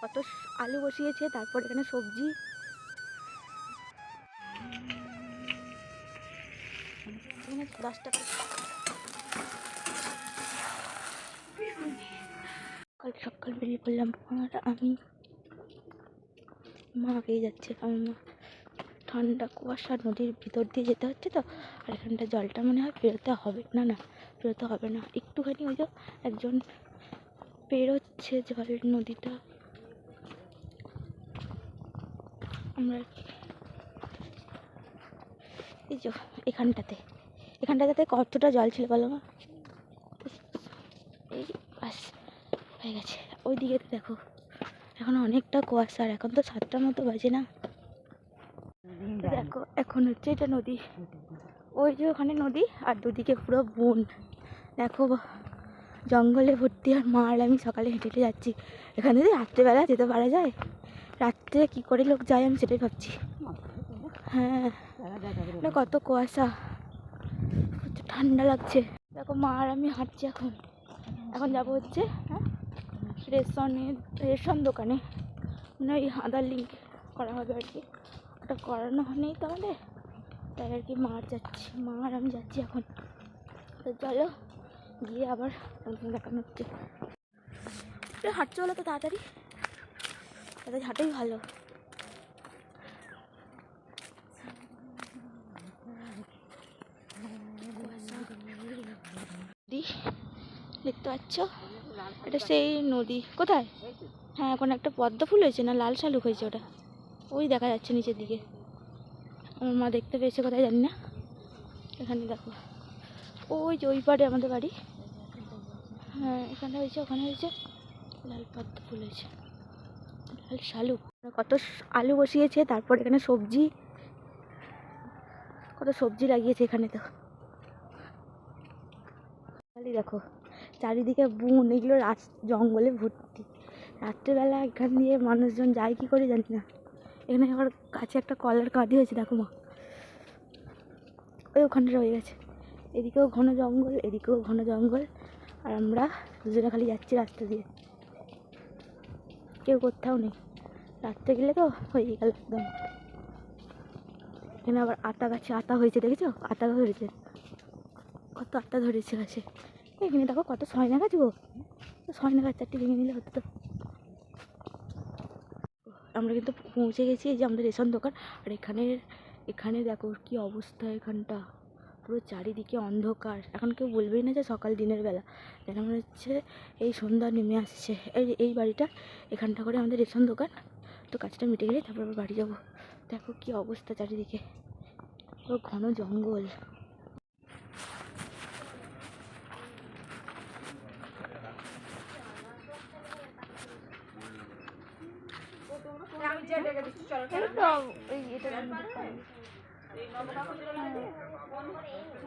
কত আলু বসিয়েছে, তারপর এখানে সবজি। এখানে 10 টাকা। সকাল সকাল বেরিয়ে পড়লাম আর আমি, মা পেয়ে যাচ্ছে কারণ ঠান্ডা কুয়াশা, নদীর ভিতর দিয়ে যেতে হচ্ছে তো। আর এখানটা জলটা মনে হয় পেরোতে হবে না, না পেরোতে হবে না, একটুখানি ওই যে একজন পেরোচ্ছে জলের নদীটা। আমরা এই যে এখানটাতে কতটা জল ছিল বলো মা? এই বাস হয়ে গেছে। ওই দিকে দেখো এখন অনেকটা কুয়াশা, আর এখন তো 7টার মতো বাজে না। দেখো এখন হচ্ছে এটা নদী, ওই যে ওখানে নদী আর দুদিকে পুরো বন। দেখো জঙ্গলে ভর্তি। আর মা আর আমি সকালে হেঁটে হেঁটে যাচ্ছি। এখানে যদি রাত্রেবেলা যেতে পারা যায়, রাত্রে কি করে লোক যায় আমি সেটাই ভাবছি। হ্যাঁ, কত কুয়াশা, প্রচুর ঠান্ডা লাগছে। দেখো মা আর আমি হাঁটছি। এখন যাবো হচ্ছে রেশন দোকানে, মানে ওই আধার লিঙ্ক করা হবে আর কি। ওটা করানো হয়নি তো আমাদের, তাই আর কি মা আর আমি যাচ্ছি এখন। তো চলো গিয়ে আবার দেখানো হচ্ছে। হাঁটতে হলো তো তাড়াতাড়ি হাঁটাই ভালো। দেখতে পাচ্ছ এটা সেই নদী। কোথায়? হ্যাঁ, এখন একটা পদ্ম ফুল হয়েছে না লাল শালুক হয়েছে, ওটা ওই দেখা যাচ্ছে নিচের দিকে। আমার মা দেখতে পেয়েছে কোথায় জানি না। এখানে দেখো ওই যে ওই পাড়ে আমাদের বাড়ি। হ্যাঁ, এখানে হয়েছে, ওখানে হয়েছে, লাল পদ্ম ফুল হয়েছে, লাল শালুক। কত আলু বসিয়েছে, তারপর এখানে সবজি, কত সবজি লাগিয়েছে এখানে। তো দেখো চারিদিকে বন, এগুলো জঙ্গলে ভর্তি। রাত্রেবেলা এখান দিয়ে মানুষজন যায় কি করে জানি না। এখানে আবার কাছে একটা কলার কাঁদি হয়েছে, দেখো মা ওই ওখানটা রয়ে গেছে। এদিকেও ঘন জঙ্গল, এদিকেও ঘন জঙ্গল, আর আমরা দুজনে খালি যাচ্ছি রাস্তা দিয়ে, কেউ কোথাও নেই। রাত্রে গেলে তো হয়ে গেল একদম। এখানে আবার আতা গাছে আতা হয়েছে, দেখেছো? আতা ধরেছে, কত আতা ধরেছে গাছে। এখানে দেখো কত সয়না গাছ গো, সয়না গাছ 4টি ভেঙে নিলে হতো তো। আমরা কিন্তু পৌঁছে গেছি, এই যে আমাদের রেশন দোকান। আর এখানে দেখো কি অবস্থা, এখানটা পুরো চারিদিকে অন্ধকার। এখন কেউ বলবেই না যে সকাল দিনের বেলা, যেন মনে হচ্ছে এই সন্ধ্যা নেমে আসছে। এই বাড়িটা, এখানটা করে আমাদের রেশন দোকান। তো কাজটা মিটে গেলে তারপর আবার বাড়ি যাবো। দেখো কি অবস্থা চারিদিকে, পুরো ঘন জঙ্গল।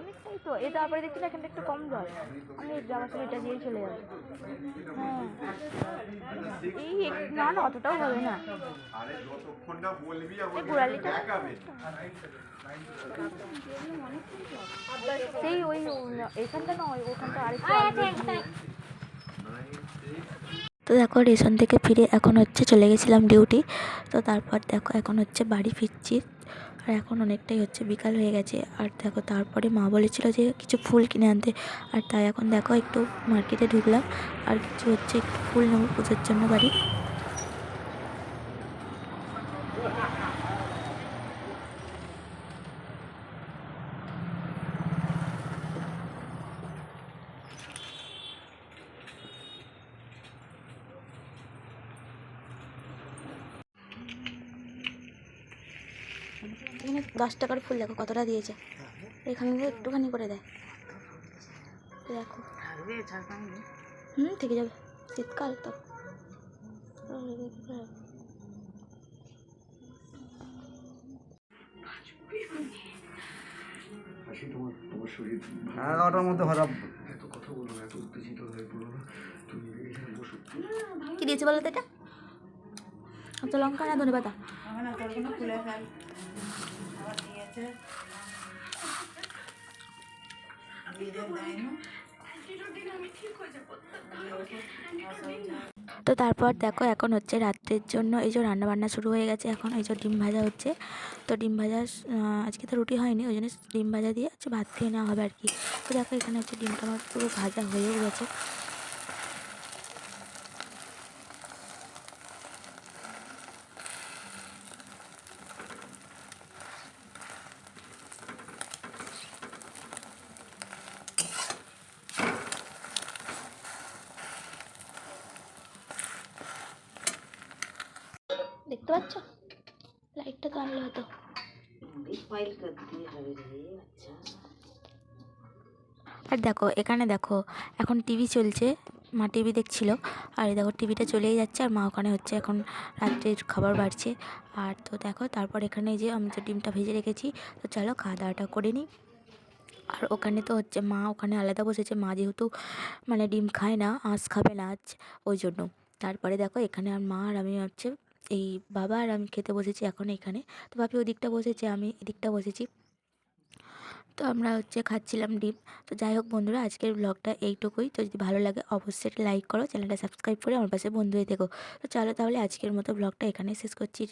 অনেকটাই তো এটা, তারপরে দেখছি না এখানটা একটু কম জল, আমি যাওয়ার সময় এটা দিয়েই চলে যাবো। হ্যাঁ, এই না না অতটাও হবে না। এই গোড়ালিটা সেই ওই এখানটা নয়, ওখানটা আরেকটা। তো দেখো রেশন থেকে ফিরে এখন হচ্ছে চলে গেছিলাম ডিউটি। তো তারপর দেখো এখন হচ্ছে বাড়ি ফিরছি। আর এখন অনেকটাই হচ্ছে বিকাল হয়ে গেছে। আর দেখো তারপরে মা বলেছিল যে কিছু ফুল কিনে আনতে, আর তাই এখন দেখো একটু মার্কেটে ঢুকলাম। আর কিছু হচ্ছে একটু ফুল নেবো পুজোর জন্য বাড়ি। এখানে 10 টাকার ফুল দেখো কতটা দিয়েছে, এখানে একটুখানি করে দেয়। দেখো থেকে যাবে, শীতকাল তো। এগারোটার মধ্যে হঠাৎ এত কথা বলো, এত উত্তেজিত হয়ে পড়ো না। তুমি এখানে বসো। কি দিয়েছে বলো তো এটা? তো লঙ্কা না ধনে পাতা? তো তারপর দেখো এখন হচ্ছে রাত্রের জন্য এই যে রান্না বান্না শুরু হয়ে গেছে। এখন এই যে ডিম ভাজা হচ্ছে। তো ডিম ভাজা আজকে তো রুটি হয়নি, ওই জন্য ডিম ভাজা দিয়ে হচ্ছে ভাত খেয়ে নেওয়া হবে আর কি। তো দেখো এখানে হচ্ছে ডিমটা আমার পুরো ভাজা হয়েও গেছে। দেখতে পাচ্ছ, লাইটটা তো আনলে হতো। আর দেখো এখানে দেখো এখন টিভি চলছে, মা টিভি দেখছিল। আর এই দেখো টিভিটা চলেই যাচ্ছে, আর মা ওখানে হচ্ছে এখন রাত্রের খাবার বাড়ছে। আর তো দেখো তারপর এখানে যে আমি তো ডিমটা ভেজে রেখেছি, তো চলো খাওয়া দাওয়াটা করে নিই। আর ওখানে তো হচ্ছে মা ওখানে আলাদা বসেছে, মা যেহেতু মানে ডিম খায় না, আঁশ খাবে না আজ, ওই জন্য। তারপরে দেখো এখানে আর মা আর আমি হচ্ছে এই বাবা আর আমি খেতে বসেছি এখন এখানে। তো ভাবি ওদিকটা বসেছে, আমি এদিকটা বসেছি। তো আমরা হচ্ছে খাচ্ছিলাম ডিম। তো যাই হোক বন্ধুরা, আজকের ব্লগটা এইটুকুই। তো যদি ভালো লাগে অবশ্যই একটা লাইক করো, চ্যানেলটা সাবস্ক্রাইব করে আমার পাশে বন্ধু হয়ে থেকো। তো চলো তাহলে আজকের মতো ব্লগটা এখানেই শেষ করছি।